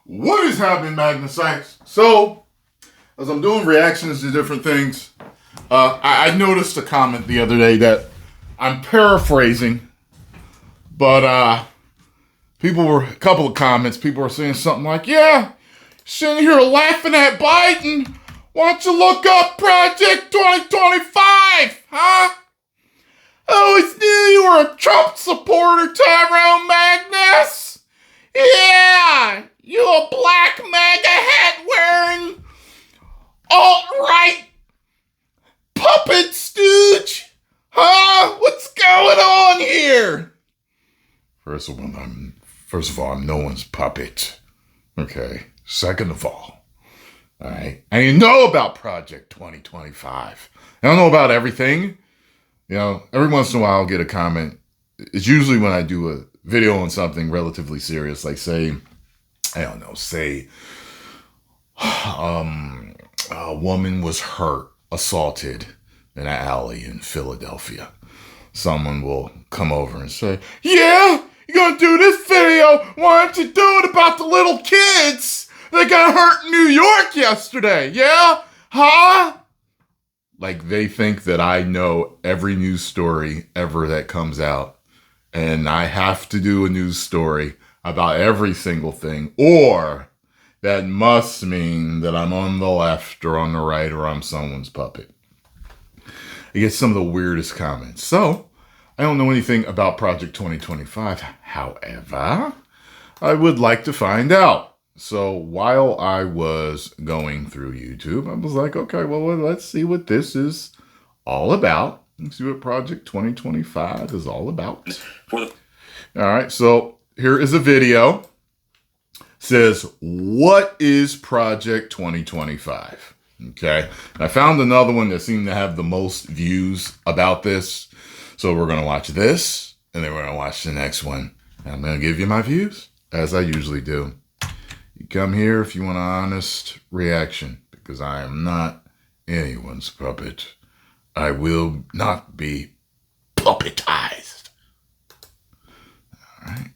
What is happening, Magnus? So, as I'm doing reactions to different things, I noticed a comment the other day that I'm paraphrasing, but a couple of comments, people were saying something like, yeah, sitting here laughing at Biden. Why don't you look up Project 2025, huh? Oh, it's new. You were a Trump supporter, Tyrone Magnus. Yeah, you a black MAGA hat wearing alt-right puppet stooge? Huh? What's going on here? First of all, I'm no one's puppet. Okay. Second of all right, I didn't know about Project 2025. I don't know about everything. You know, every once in a while I'll get a comment. It's usually when I do a video on something relatively serious, like say a woman was hurt, assaulted in an alley in Philadelphia. Someone will come over and say, yeah, you're going to do this video. Why don't you do it about the little kids that got hurt in New York yesterday? Yeah? Huh? Like they think that I know every news story ever that comes out. And I have to do a news story about every single thing. Or that must mean that I'm on the left or on the right or I'm someone's puppet. I get some of the weirdest comments. So, I don't know anything about Project 2025. However, I would like to find out. So while I was going through YouTube, I was like, okay, well, let's see what this is all about. Let's see what Project 2025 is all about. All right, so here is a video. It says, what is Project 2025? Okay, I found another one that seemed to have the most views about this. So we're going to watch this, and then we're going to watch the next one. And I'm going to give you my views, as I usually do. You come here if you want an honest reaction, because I am not anyone's puppet. I will not be puppetized. All right.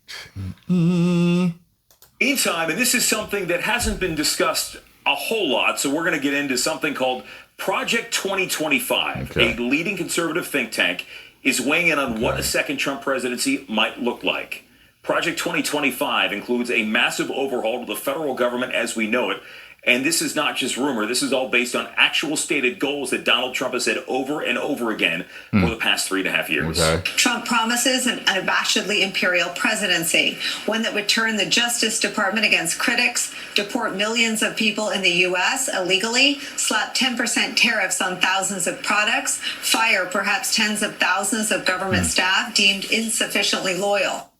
Meantime, and this is something that hasn't been discussed a whole lot, so we're going to get into something called Project 2025. Okay. A leading conservative think tank is weighing in on what a second Trump presidency might look like. Project 2025 includes a massive overhaul of the federal government as we know it. And this is not just rumor. This is all based on actual stated goals that Donald Trump has said over and over again for the past 3.5 years. Okay. Trump promises an unabashedly imperial presidency, one that would turn the Justice Department against critics, deport millions of people in the U.S. illegally, slap 10% tariffs on thousands of products, fire perhaps tens of thousands of government staff deemed insufficiently loyal.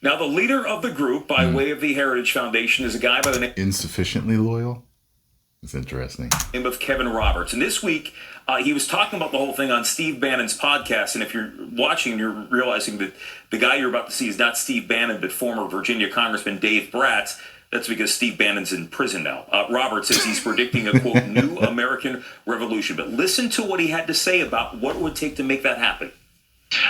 Now, the leader of the group, by way of the Heritage Foundation, is a guy by the name... Insufficiently loyal? It's interesting. ...name of Kevin Roberts. And this week, he was talking about the whole thing on Steve Bannon's podcast. And if you're watching, you're realizing that the guy you're about to see is not Steve Bannon, but former Virginia Congressman Dave Bratz. That's because Steve Bannon's in prison now. Roberts says he's predicting a, quote, new American revolution. But listen to what he had to say about what it would take to make that happen.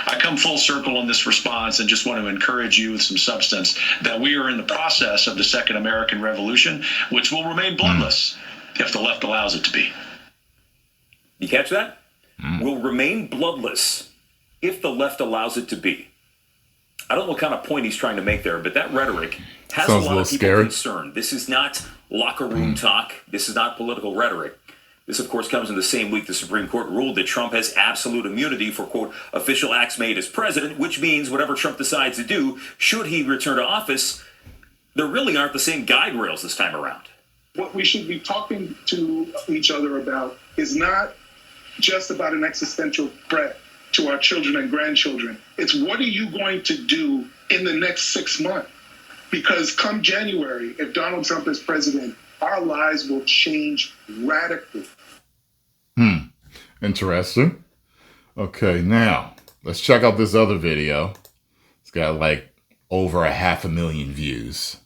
I come full circle in this response and just want to encourage you with some substance that we are in the process of the second American Revolution, which will remain bloodless if the left allows it to be. You catch that? Will remain bloodless if the left allows it to be. I don't know what kind of point he's trying to make there, but that rhetoric has a lot of people concerned. This is not locker room talk. This is not political rhetoric. This, of course, comes in the same week the Supreme Court ruled that Trump has absolute immunity for, quote, official acts made as president, which means whatever Trump decides to do, should he return to office, there really aren't the same guide rails this time around. What we should be talking to each other about is not just about an existential threat to our children and grandchildren. It's what are you going to do in the next 6 months? Because come January, if Donald Trump is president, our lives will change radically. Interesting. Okay, now let's check out this other video. It's got like over 500,000 views.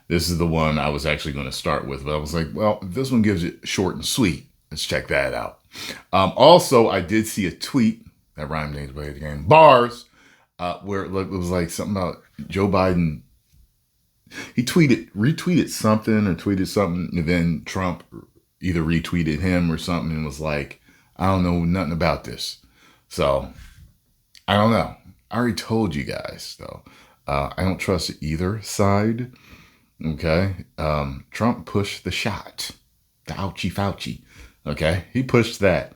This is the one I was actually going to start with, but I was like, well, this one gives it short and sweet. Let's check that out. Also, I did see a tweet that rhymed names way of the game. Bars, where it was like something about Joe Biden he retweeted something or tweeted something, and then Trump either retweeted him or something and was like, I don't know nothing about this. So I don't know. I already told you guys, though. I don't trust either side. Okay. Trump pushed the shot. The ouchie Fauci. Okay. He pushed that.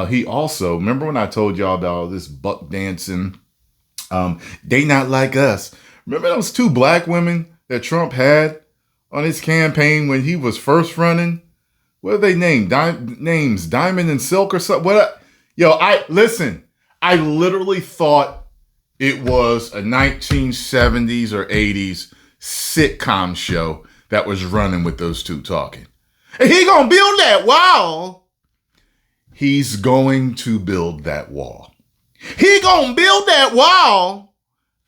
He also, remember when I told y'all about all this buck dancing? They not like us. Remember those 2 black women that Trump had on his campaign when he was first running? What are they named? Names Diamond and Silk or something? I literally thought it was a 1970s or 80s sitcom show that was running with those 2 talking. And he gonna build that wall. He's going to build that wall. He gonna build that wall.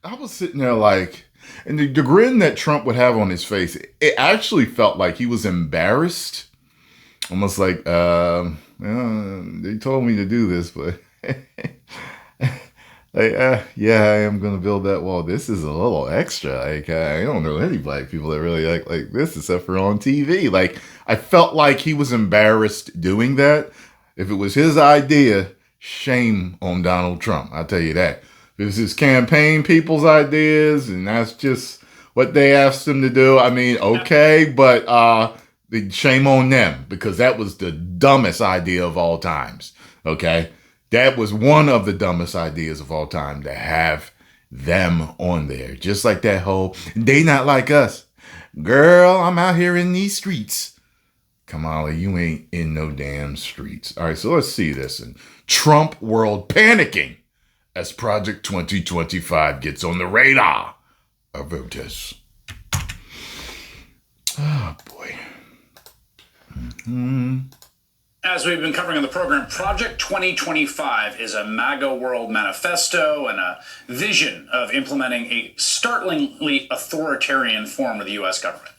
I was sitting there like, and the grin that Trump would have on his face, it actually felt like he was embarrassed. Almost like, they told me to do this, but yeah, I am going to build that wall. This is a little extra. Like, I don't know any black people that really act like this except for on TV. Like, I felt like he was embarrassed doing that. If it was his idea, shame on Donald Trump. I'll tell you that. If it's his campaign people's ideas and that's just what they asked him to do, I mean, okay, but shame on them because that was the dumbest idea of all times. Okay. That was one of the dumbest ideas of all time to have them on there. Just like that whole, they not like us. Girl, I'm out here in these streets. Kamala, you ain't in no damn streets. All right, so let's see this. And Trump world panicking as Project 2025 gets on the radar of voters. Oh, boy. As we've been covering on the program, Project 2025 is a MAGA world manifesto and a vision of implementing a startlingly authoritarian form of the U.S. government.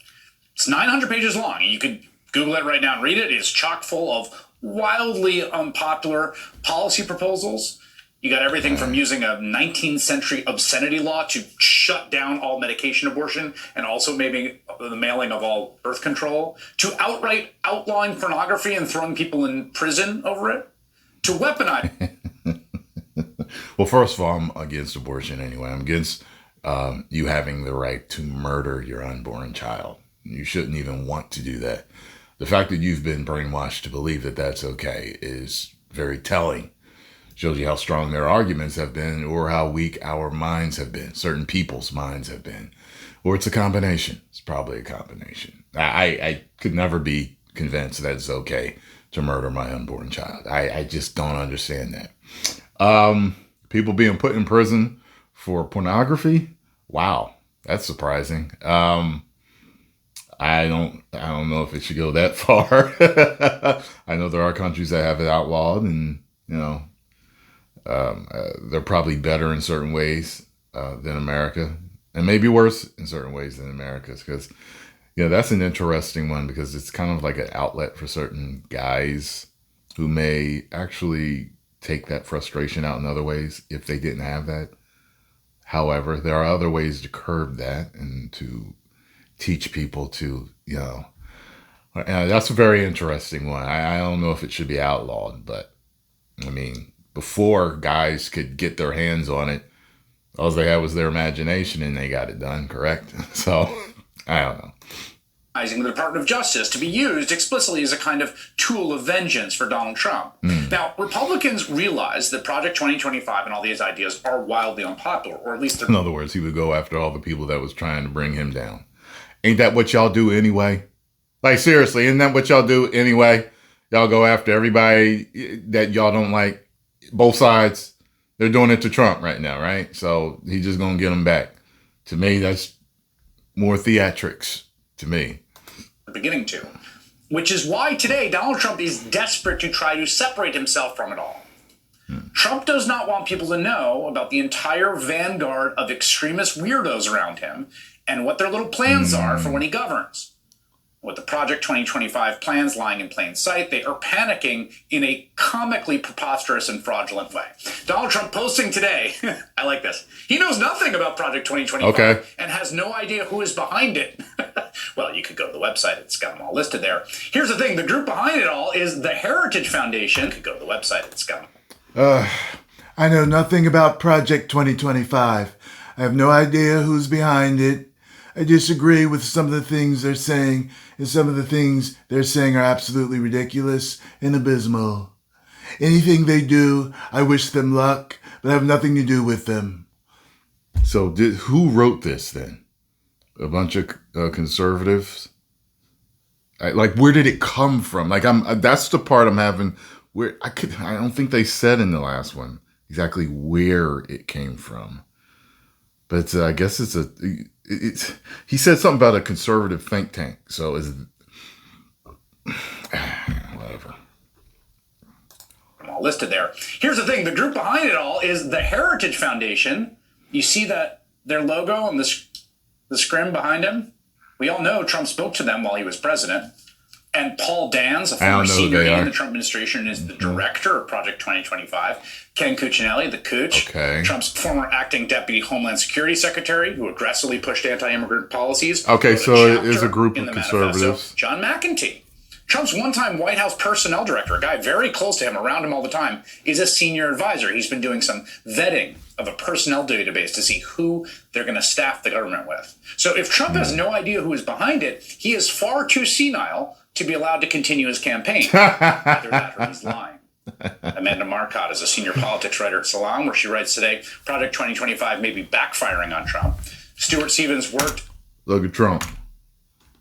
It's 900 pages long. You could Google it right now and read it. It is chock full of wildly unpopular policy proposals. You got everything from using a 19th century obscenity law to shut down all medication abortion and also maybe the mailing of all birth control, to outright outlawing pornography and throwing people in prison over it, to weaponize. Well, first of all, I'm against abortion anyway. I'm against you having the right to murder your unborn child. You shouldn't even want to do that. The fact that you've been brainwashed to believe that that's okay is very telling. Shows you how strong their arguments have been or how weak our minds have been, certain people's minds have been. Or it's a combination. It's probably a combination. I could never be convinced that it's okay to murder my unborn child. I just don't understand that. People being put in prison for pornography? Wow, that's surprising. I don't know if it should go that far. I know there are countries that have it outlawed and, they're probably better in certain ways than America, and maybe worse in certain ways than America. Because, that's an interesting one because it's kind of like an outlet for certain guys who may actually take that frustration out in other ways if they didn't have that. However, there are other ways to curb that and to teach people to, that's a very interesting one. I don't know if it should be outlawed, but I mean, before guys could get their hands on it, all they had was their imagination and they got it done, correct? So, I don't know. The Department of Justice to be used explicitly as a kind of tool of vengeance for Donald Trump. Now, Republicans realize that Project 2025 and all these ideas are wildly unpopular, or at least they're... In other words, he would go after all the people that was trying to bring him down. Ain't that what y'all do anyway? Like, seriously, isn't that what y'all do anyway? Y'all go after everybody that y'all don't like. Both sides, they're doing it to Trump right now, right? So he's just going to get them back. To me, that's more theatrics to me. Beginning to. Which is why today Donald Trump is desperate to try to separate himself from it all. Trump does not want people to know about the entire vanguard of extremist weirdos around him and what their little plans are for when he governs. with the Project 2025 plans lying in plain sight, they are panicking in a comically preposterous and fraudulent way. Donald Trump posting today, I like this, he knows nothing about Project 2025 and has no idea who is behind it. Well, you could go to the website. It's got them all listed there. Here's the thing. The group behind it all is the Heritage Foundation. You could go to the website. It's got them. I know nothing about Project 2025. I have no idea who's behind it. I disagree with some of the things they're saying, and some of the things they're saying are absolutely ridiculous and abysmal. Anything they do, I wish them luck, but I have nothing to do with them. So who wrote this then? A bunch of conservatives? Where did it come from? That's the part I'm having where I don't think they said in the last one exactly where it came from. But I guess he said something about a conservative think tank. So whatever. All listed there. Here's the thing. The group behind it all is the Heritage Foundation. You see their logo on the scrim behind him? We all know Trump spoke to them while he was president. And Paul Dans, a former senior in the Trump administration, is the director of Project 2025. Ken Cuccinelli, the Cooch, Trump's former acting deputy Homeland Security secretary, who aggressively pushed anti-immigrant policies. Okay, so it is a group of conservatives. John McEntee, Trump's one-time White House personnel director, a guy very close to him, around him all the time, is a senior advisor. He's been doing some vetting of a personnel database to see who they're going to staff the government with. So if Trump has no idea who is behind it, he is far too senile to be allowed to continue his campaign. Either that or he's lying. Amanda Marcotte is a senior politics writer at Salon, where she writes today, Project 2025 may be backfiring on Trump. Stuart Stevens worked... Look at Trump.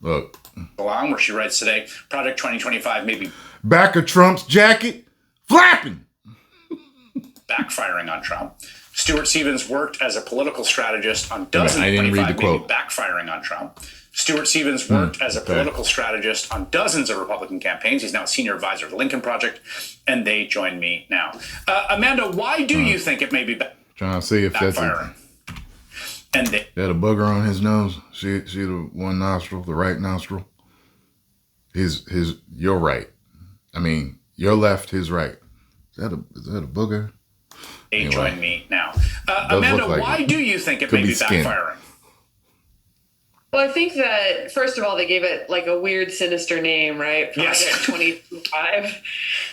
Look. Salon, where she writes today, Project 2025 may be... Back of Trump's jacket, flapping. Backfiring on Trump. Stuart Stevens worked as a political strategist on dozens of 25 maybe backfiring on Trump. Stuart Stevens worked as a political strategist on dozens of Republican campaigns. He's now a senior advisor to the Lincoln Project, and they join me now. Amanda, why do you think it may be trying to see if backfiring? And they had a booger on his nose. See the one nostril, the right nostril. His. You're right. I mean, your left, his right. Is that a booger? They join me now. Amanda, why do you think it may be backfiring? Well, I think that, first of all, they gave it like a weird, sinister name, right? Project 2025.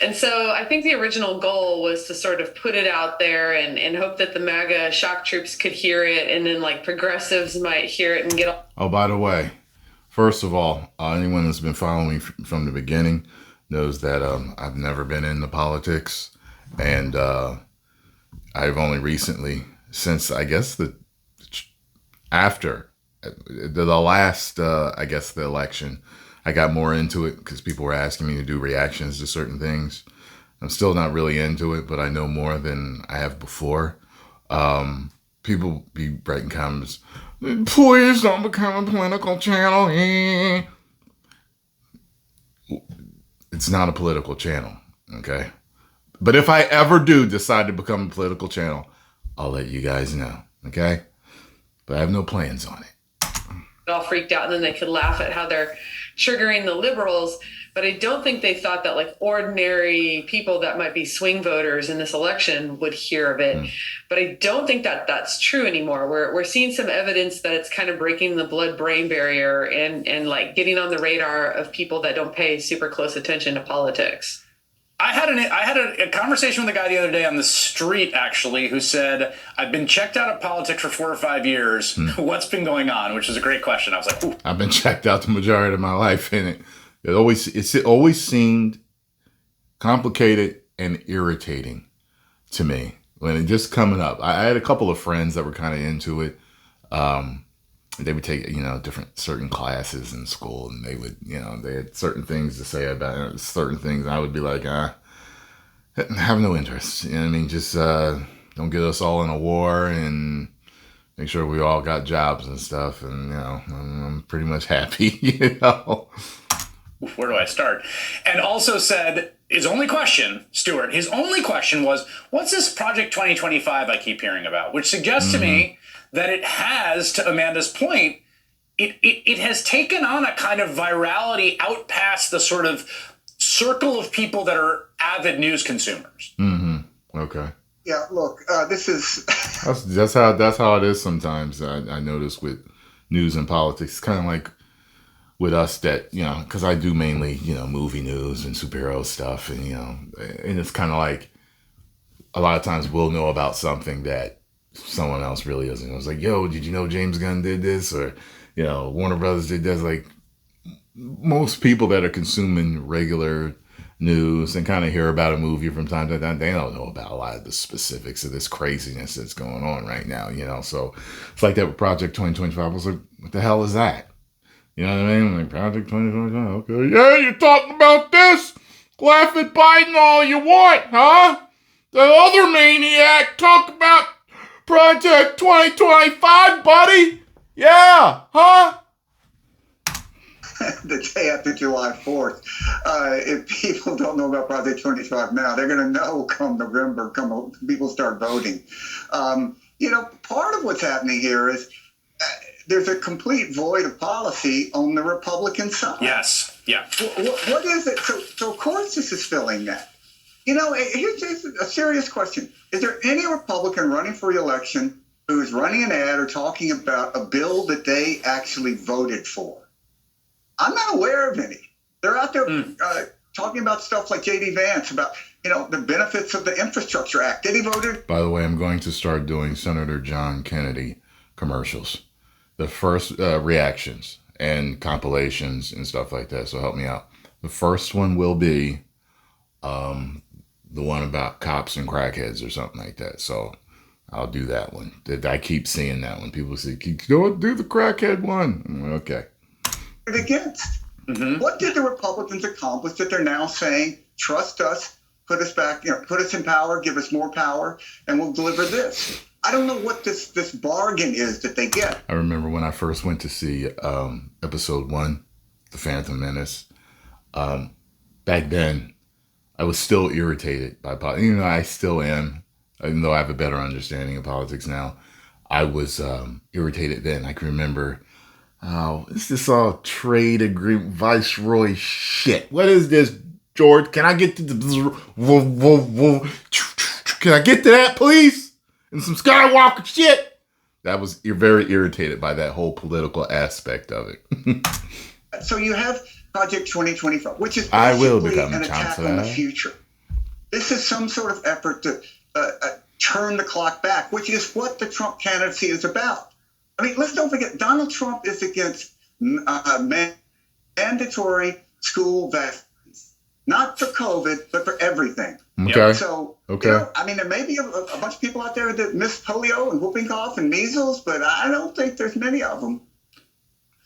And so I think the original goal was to sort of put it out there and hope that the MAGA shock troops could hear it, and then like progressives might hear it and get... Oh, by the way, first of all, anyone that's been following me from the beginning knows that I've never been into politics. And I've only recently, since I guess after the last, the election, I got more into it because people were asking me to do reactions to certain things. I'm still not really into it, but I know more than I have before. People be writing comments, please don't become a political channel. It's not a political channel, okay? But if I ever do decide to become a political channel, I'll let you guys know, okay? But I have no plans on it. All freaked out, and then they could laugh at how they're triggering the liberals. But I don't think they thought that like ordinary people that might be swing voters in this election would hear of it. But I don't think that that's true anymore. We're seeing some evidence that it's kind of breaking the blood-brain barrier and like getting on the radar of people that don't pay super close attention to politics. I had a conversation with a guy the other day on the street, actually, who said, I've been checked out of politics for 4 or 5 years. What's been going on? Which is a great question. I was like, ooh. I've been checked out the majority of my life, and it always seemed complicated and irritating to me when it just coming up. I had a couple of friends that were kind of into it. They would take, different certain classes in school, and they would, they had certain things to say about certain things. I would be like, I have no interest. You know what I mean? Just don't get us all in a war and make sure we all got jobs and stuff. And, I'm pretty much happy, Where do I start? And also said, his only question was, what's this Project 2025 I keep hearing about? Which suggests to me that it has, to Amanda's point, it has taken on a kind of virality out past the sort of circle of people that are avid news consumers. Okay. Yeah, look, this is that's how it is sometimes. I notice with news and politics, it's kind of like with us that, because I do mainly, movie news and superhero stuff, and and it's kind of like a lot of times we'll know about something that someone else really doesn't know. It's like, yo, did you know James Gunn did this? Or, Warner Brothers did this. Like, most people that are consuming regular news and kind of hear about a movie from time to time, they don't know about a lot of the specifics of this craziness that's going on right now, So it's like that with Project 2025. I was like, what the hell is that? You know what I mean? Like, Project 2025, okay. Yeah, you're talking about this? Laugh at Biden all you want, huh? The other maniac talk about Project 2025, buddy? Yeah, huh? The day after July 4th. If people don't know about Project 2025 now, they're going to know come November, people start voting. Part of what's happening here is there's a complete void of policy on the Republican side. Yes, yeah. What is it? So of course this is filling that. Here's a serious question. Is there any Republican running for re-election who's running an ad or talking about a bill that they actually voted for? I'm not aware of any. They're out there talking about stuff like J.D. Vance, about, the benefits of the Infrastructure Act. Did he vote it? By the way, I'm going to start doing Senator John Kennedy commercials. The first reactions and compilations and stuff like that. So help me out. The first one will be the one about cops and crackheads or something like that. So I'll do that one. I keep seeing that one. People say, go do the crackhead one. I'm like, okay. Against. What did the Republicans accomplish that they're now saying, trust us, put us back, put us in power, give us more power, and we'll deliver this? I don't know what this bargain is that they get. I remember when I first went to see episode 1, The Phantom Menace. Back then, I was still irritated by politics. I still am, even though I have a better understanding of politics now. I was irritated then. I can remember, is this all trade agreement, viceroy shit? What is this, George? Can I get to the... Can I get to that, please? And some Skywalker shit. You're very irritated by that whole political aspect of it. So you have Project 2025, which is I will become an attack on the future. This is some sort of effort to turn the clock back, which is what the Trump candidacy is about. I mean, let's don't forget, Donald Trump is against mandatory school vaccines, not for COVID, but for everything. Okay. So, okay. There may be a bunch of people out there that miss polio and whooping cough and measles, but I don't think there's many of them.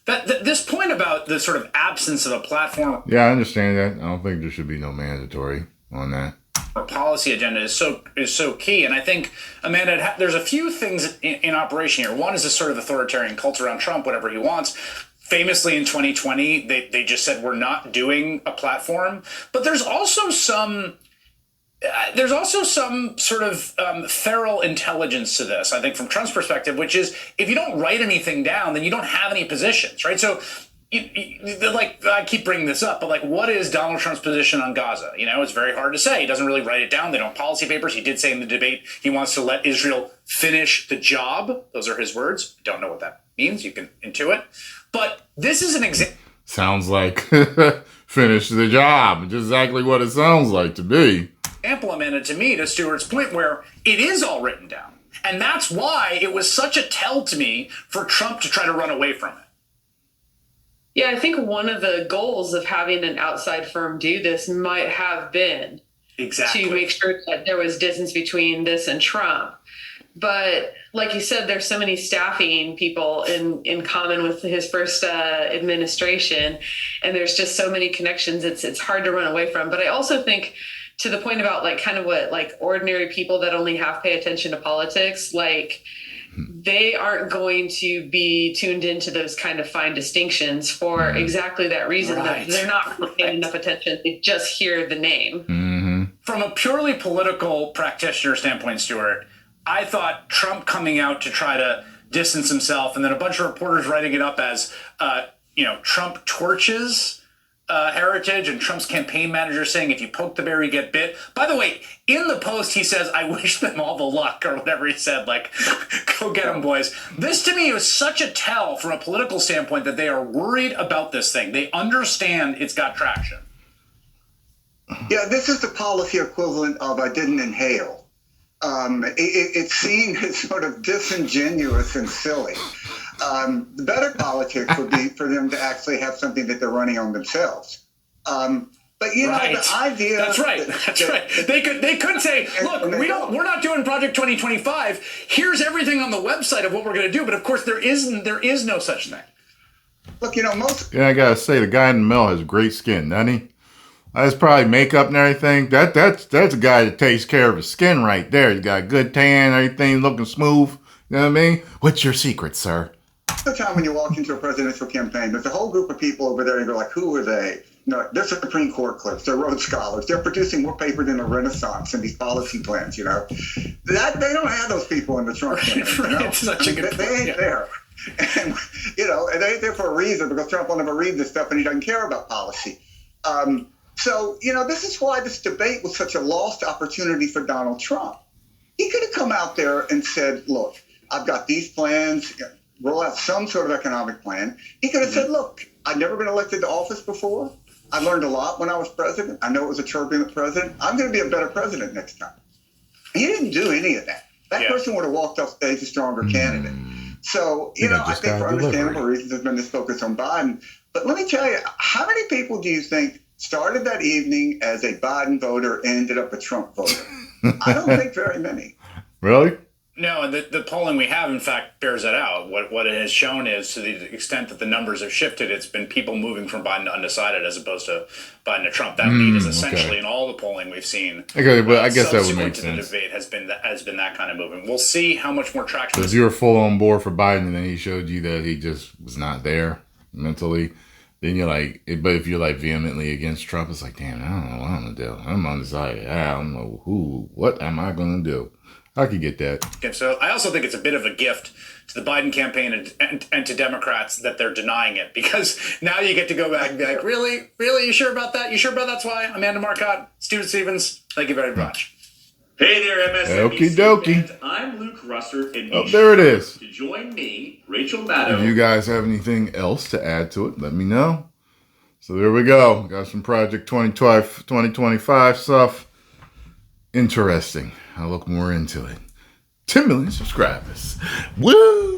This point about the sort of absence of a platform. Yeah, I understand that. I don't think there should be no mandatory on that. Our policy agenda is so key, and I think, Amanda, there's a few things in operation here. One is this sort of authoritarian cult around Trump, whatever he wants. Famously, in 2020, they just said we're not doing a platform. But there's also some sort of feral intelligence to this, I think, from Trump's perspective, which is if you don't write anything down, then you don't have any positions, right? So, I keep bringing this up, but what is Donald Trump's position on Gaza? It's very hard to say. He doesn't really write it down. They don't have policy papers. He did say in the debate he wants to let Israel finish the job. Those are his words. Don't know what that means. You can intuit. But this is an example. Sounds like finish the job. Just exactly what it sounds like to me. Amanda, to me, to Stuart's point, where it is all written down. And that's why it was such a tell to me for Trump to try to run away from it. Yeah, I think one of the goals of having an outside firm do this might have been to make sure that there was distance between this and Trump. But like you said, there's so many staffing people in common with his first administration, and there's just so many connections. It's hard to run away from. But I also think, to the point about ordinary people that only half pay attention to politics, they aren't going to be tuned into those kind of fine distinctions for exactly that reason. Right. That they're not paying enough attention. They just hear the name. Mm-hmm. From a purely political practitioner standpoint, Stuart, I thought Trump coming out to try to distance himself, and then a bunch of reporters writing it up as, Trump torches heritage, and Trump's campaign manager saying if you poke the bear, you get bit. By the way, in the post, he says, I wish them all the luck, or whatever he said, like, go get them, boys. This, to me, is such a tell from a political standpoint that they are worried about this thing. They understand it's got traction. Yeah, this is the policy equivalent of I didn't inhale. It's seen as sort of disingenuous and silly. The better politics would be for them to actually have something that they're running on themselves. But the idea that's right. They could say, look, we're not doing Project 2025. Here's everything on the website of what we're going to do. But of course, there is no such thing. Look, most. Yeah, I gotta say, the guy in the middle has great skin, doesn't he? That's probably makeup and everything. That's a guy that takes care of his skin right there. He's got a good tan, everything looking smooth. You know what I mean? What's your secret, sir? The time when you walk into a presidential campaign, there's a whole group of people over there and you're like, who are they? They're Supreme Court clerks, they're Rhodes Scholars, they're producing more paper than the Renaissance and these policy plans, That they don't have those people in the Trump campaign. It's such a good point. They ain't there. And and they ain't there for a reason, because Trump will never read this stuff and he doesn't care about policy. So, this is why this debate was such a lost opportunity for Donald Trump. He could have come out there and said, look, I've got these plans, roll out some sort of economic plan. He could have said, look, I've never been elected to office before. I learned a lot when I was president. I know it was a turbulent president. I'm going to be a better president next time. He didn't do any of that. That person would have walked off stage a stronger candidate. So, I think for understandable reasons there's been this focus on Biden. But let me tell you, how many people do you think started that evening as a Biden voter and ended up a Trump voter? I don't think very many. Really? No, and the polling we have, in fact, bears that out. What it has shown is, to the extent that the numbers have shifted, it's been people moving from Biden to undecided as opposed to Biden to Trump. That lead is essentially in all the polling we've seen. Okay, but I guess that would make sense. The debate has been that kind of movement. We'll see how much more traction. Because you were full on board for Biden, and then he showed you that he just was not there mentally. Then you're like, but if you're like vehemently against Trump, it's like, damn, I don't know what I'm gonna do. I'm undecided. I don't know what am I gonna do? I could get that. Okay, so I also think it's a bit of a gift to the Biden campaign and to Democrats that they're denying it, because now you get to go back and be like, really? You sure about that? You sure about that's why? Amanda Marcotte, Stuart Stevens, thank you very much. Hey there, MSNBC Okie dokie. fans. I'm Luke Russert, and there it is. To join me, Rachel Maddow. If you guys have anything else to add to it, let me know. So there we go. Got some Project 2025 stuff. Interesting. I'll look more into it. 10 million subscribers. Woo!